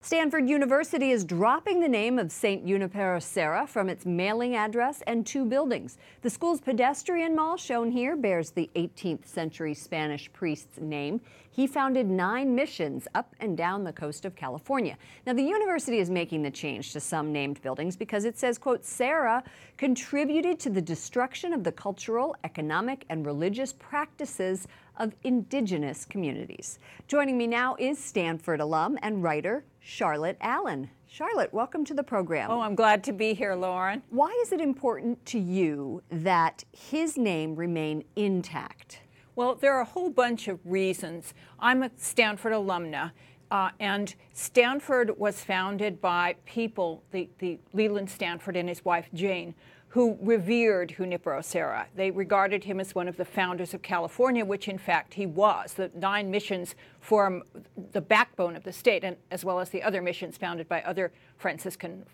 Stanford University is dropping the name of Saint Junipero Serra from its mailing address and two buildings. The school's pedestrian mall, shown here, bears the 18th century Spanish priest's name. He founded 9 missions up and down the coast of California. Now, the university is making the change to some named buildings because it says, quote, Serra contributed to the destruction of the cultural, economic, and religious practices of indigenous communities. Joining me now is Stanford alum and writer Charlotte Allen. Charlotte, welcome to the program. Oh, I'm glad to be here, Lauren. Why is it important to you that his name remain intact? Well, there are a whole bunch of reasons. I'm a Stanford alumna, and Stanford was founded by people, the Leland Stanford and his wife Jane, who revered Junipero Serra. They regarded him as one of the founders of California, which in fact he was. The 9 missions form the backbone of the state, and as well as the other missions founded by other Franciscan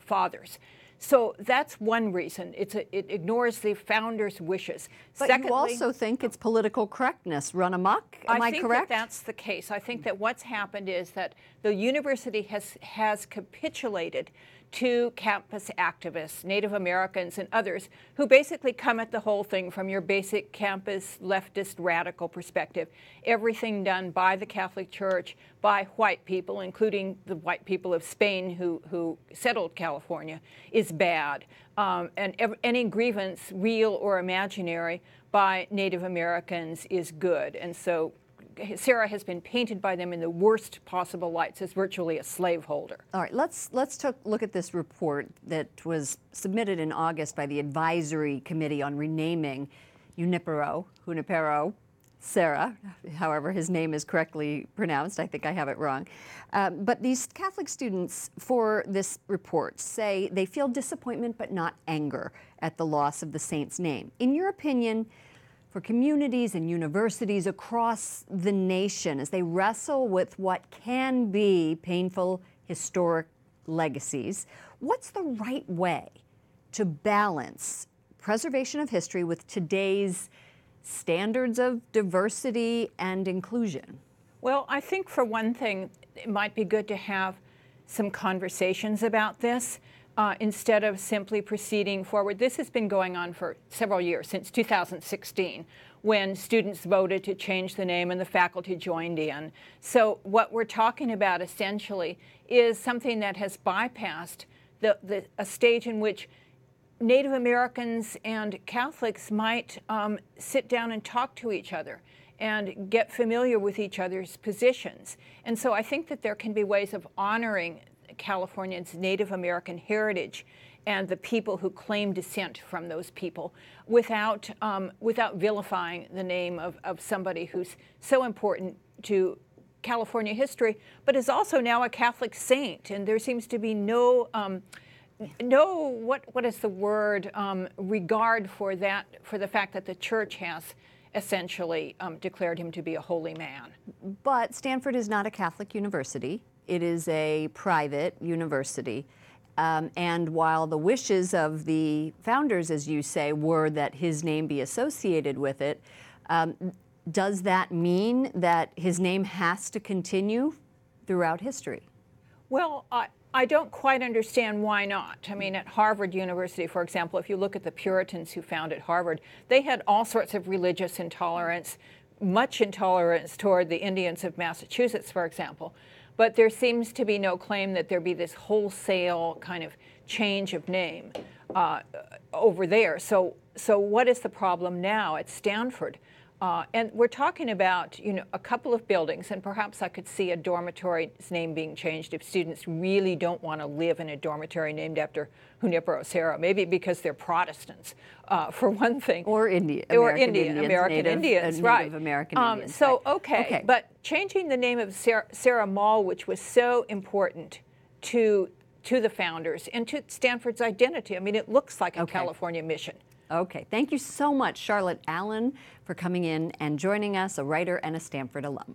fathers. So that's one reason. It ignores the founders' wishes. But secondly, you also think it's political correctness run amok? Am I correct? I think that's the case. I think that what's happened is that the university has capitulated to campus activists, Native Americans and others, who basically come at the whole thing from your basic campus leftist radical perspective. Everything done by the Catholic Church, by white people, including the white people of Spain who settled California, is bad. And any grievance, real or imaginary, by Native Americans is good. And so Serra has been painted by them in the worst possible lights as virtually a slaveholder. All right, let's look at this report that was submitted in August by the Advisory Committee on renaming Junipero Serra, however his name is correctly pronounced. I think I have it wrong. But these Catholic students for this report say they feel disappointment but not anger at the loss of the saint's name. In your opinion, for communities and universities across the nation as they wrestle with what can be painful historic legacies, what's the right way to balance preservation of history with today's standards of diversity and inclusion? Well, I think for one thing, it might be good to have some conversations about this. Instead of simply proceeding forward. This has been going on for several years, since 2016, when students voted to change the name and the faculty joined in. So what we're talking about essentially is something that has bypassed a stage in which Native Americans and Catholics might sit down and talk to each other and get familiar with each other's positions. And so I think that there can be ways of honoring Californians' Native American heritage and the people who claim descent from those people without vilifying the name of somebody who's so important to California history, but is also now a Catholic saint. And there seems to be no what is the word, regard for that, for the fact that the church has essentially declared him to be a holy man. But Stanford is not a Catholic university. It is a private university. And while the wishes of the founders, as you say, were that his name be associated with it, does that mean that his name has to continue throughout history? Well, I don't quite understand why not. I mean, at Harvard University, for example, if you look at the Puritans who founded Harvard, they had all sorts of religious intolerance, much intolerance toward the Indians of Massachusetts, for example. But there seems to be no claim that there be this wholesale kind of change of name over there. So what is the problem now at Stanford? And we're talking about, a couple of buildings, and perhaps I could see a dormitory's name being changed if students really don't want to live in a dormitory named after Junipero Serra, maybe because they're Protestants, for one thing. Or American Indians, right. Native American Indians. So, okay, but changing the name of Serra Mall, which was so important to the founders and to Stanford's identity. I mean, it looks like a California mission. Okay, thank you so much, Charlotte Allen, for coming in and joining us, a writer and a Stanford alum.